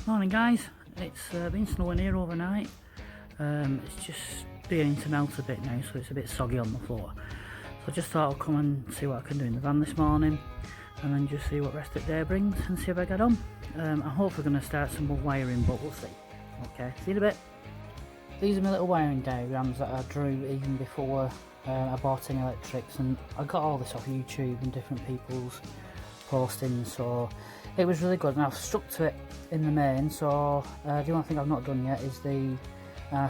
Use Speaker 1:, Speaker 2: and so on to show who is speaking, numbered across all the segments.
Speaker 1: Morning guys, it's been snowing here overnight. It's just beginning to melt a bit now, so it's a bit soggy on the floor. So I just thought I'll come and see what I can do in the van this morning, and then just see what rest of the day brings and see if I get on. I'm hopefully going to start some more wiring, but we'll see. Okay, see you in a bit. These are my little wiring diagrams that I drew even before I bought any electrics, and I got all this off YouTube and different people's postings, so it was really good, and I've stuck to it in the main. So the only thing I've not done yet is the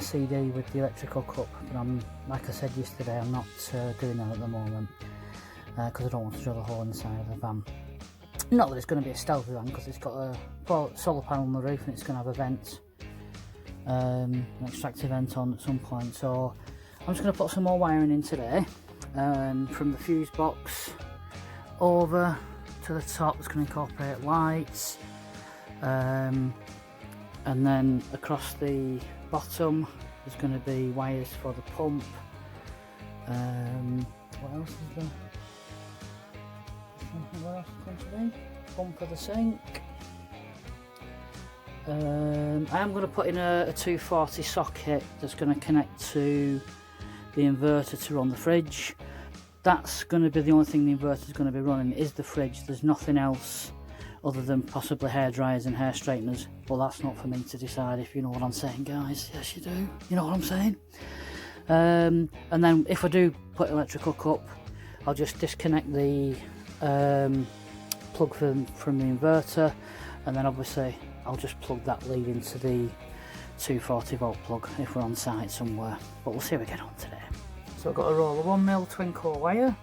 Speaker 1: CD with the electrical cup, but like I said yesterday, I'm not doing that at the moment because I don't want to drill a hole in the side of the van. Not that it's going to be a stealthy van, because it's got a solar panel on the roof and it's going to have a vent, an extractor vent on at some point. So I'm just going to put some more wiring in today, from the fuse box over to the top. It's going to incorporate lights, and then across the bottom there's going to be wires for the pump. What else is there? What else is going to be? Pump for the sink. I am going to put in a 240 socket that's going to connect to the inverter to run the fridge. That's going to be the only thing the inverter is going to be running, is the fridge. There's nothing else other than possibly hair dryers and hair straighteners, but that's not for me to decide, if you know what I'm saying, guys. Yes, you do. You know what I'm saying. And then if I do put electrical cup, I'll just disconnect the plug from the inverter, and then obviously I'll just plug that lead into the 240 volt plug if we're on site somewhere. But we'll see how we get on today. So I've got a roll of 1mm twin core wire,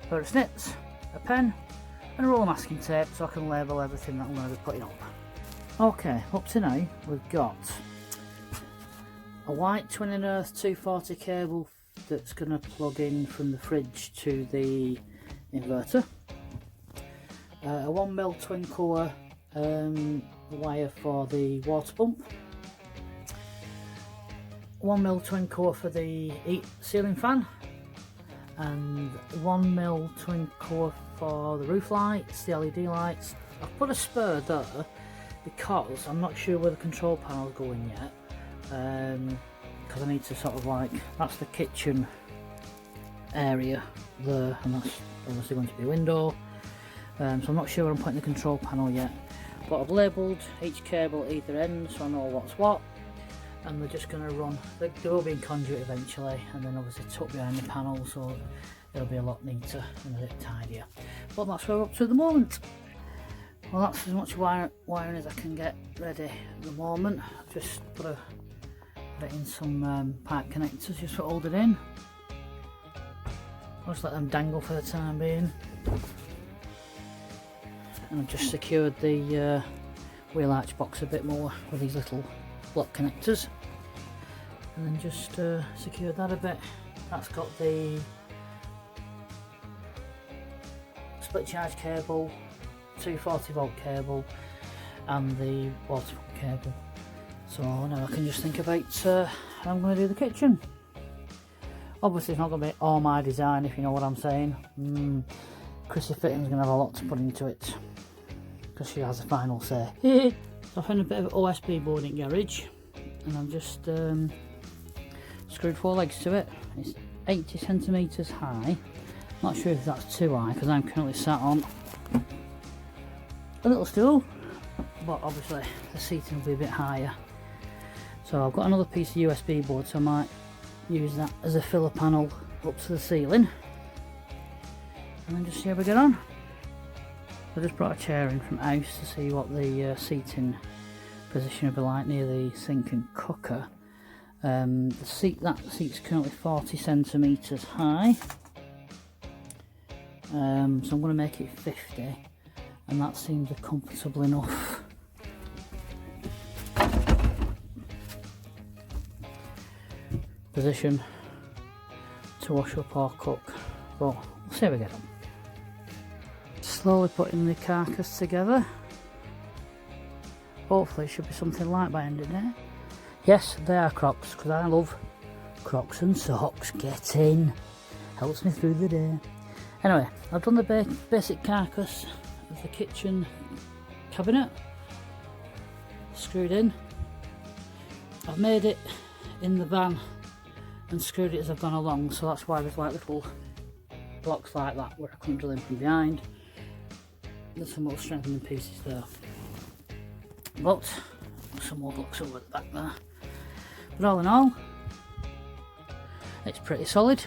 Speaker 1: a pair of snips, a pen, and a roll of masking tape so I can label everything that I'm going to be putting up. Okay, up to now we've got a white twin and earth 240 cable that's going to plug in from the fridge to the inverter, a 1mm twin core wire for the water pump, 1mm twin core for the ceiling fan, and 1mm twin core for the roof lights, the LED lights. I've put a spur there because I'm not sure where the control panel's going yet, because I need to sort of that's the kitchen area there, and that's obviously going to be a window, so I'm not sure where I'm putting the control panel yet, but I've labelled each cable at either end so I know what's what, and they're just going to run. They will be in conduit eventually, and then obviously tucked behind the panel, so it'll be a lot neater and a bit tidier. But that's where we're up to at the moment. Well, that's as much wiring as I can get ready at the moment. I've just put it in some pipe connectors just to hold it in. I'll just let them dangle for the time being. And I've just secured the wheel arch box a bit more with these little block connectors, and then just secured that a bit. That's got the split charge cable, 240 volt cable, and the water pump cable. So now I can just think about how I'm going to do the kitchen. Obviously it's not going to be all my design, if you know what I'm saying. Chrissy Fitting's going to have a lot to put into it, because she has the final say. So I found a bit of OSB board in garage, and I've just screwed 4 legs to it. It's 80 centimetres high. Not sure if that's too high, because I'm currently sat on a little stool, but obviously the seating will be a bit higher. So I've got another piece of USB board, so I might use that as a filler panel up to the ceiling, and then just see how we get on. I just brought a chair in from house to see what the seating position will be like near the sink and cooker. That seat's currently 40 centimetres high, so I'm going to make it 50, and that seems a comfortable enough position to wash up or cook, but we'll see how we get on. Slowly putting the carcass together. Hopefully it should be something light by the end of the day. Yes, they are Crocs, because I love Crocs and socks. Get in. Helps me through the day. Anyway, I've done the basic carcass of the kitchen cabinet. screwed in. I've made it in the van and screwed it as I've gone along, so that's why there's like little blocks like that where I couldn't drill in from behind. There's some little strengthening pieces there, but some more blocks over the back there. But all in all, it's pretty solid.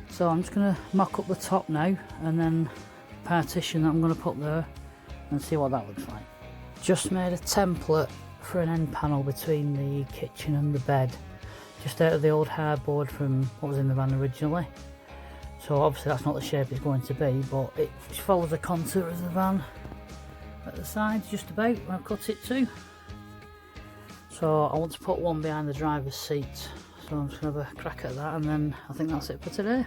Speaker 1: So I'm just going to mock up the top now, and then partition that I'm going to put there and see what that looks like. Just made a template for an end panel between the kitchen and the bed, just out of the old hardboard from what was in the van originally. So obviously that's not the shape it's going to be, but it follows the contour of the van at the sides just about where I've cut it to. So I want to put one behind the driver's seat, so I'm just going to have a crack at that, and then I think that's it for today.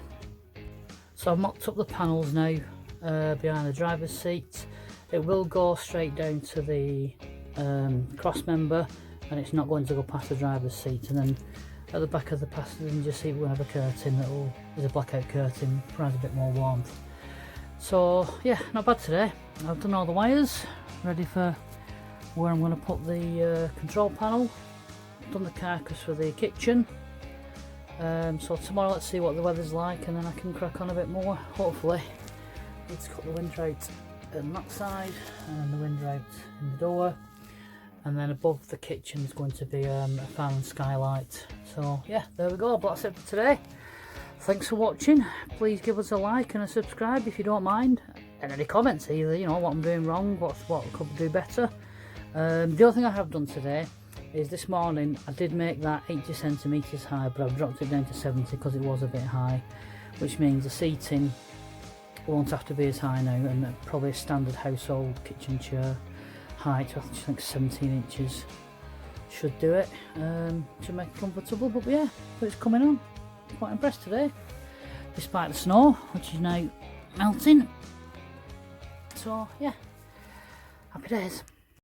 Speaker 1: So I've mocked up the panels now behind the driver's seat. It will go straight down to the cross member, and it's not going to go past the driver's seat. And then at the back of the passenger seat we'll have a curtain is a blackout curtain, provides a bit more warmth. So yeah, not bad today. I've done all the wires, ready for where I'm going to put the control panel. I've done the carcass for the kitchen. So tomorrow let's see what the weather's like, and then I can crack on a bit more, hopefully. Need to cut the windrout on that side and the windrout in the door, and then above the kitchen is going to be a fan and skylight. So yeah, there we go, but that's it for today. Thanks for watching. Please give us a like and a subscribe if you don't mind, and any comments either, you know, what I'm doing wrong, what I could do better. The other thing I have done today is this morning I did make that 80 centimetres high, but I've dropped it down to 70 because it was a bit high, which means the seating won't have to be as high now, and probably a standard household kitchen chair height, I think 17 inches should do it, to make it comfortable. But yeah, but it's coming on. Quite impressed today, despite the snow, which is now melting. So yeah, happy days.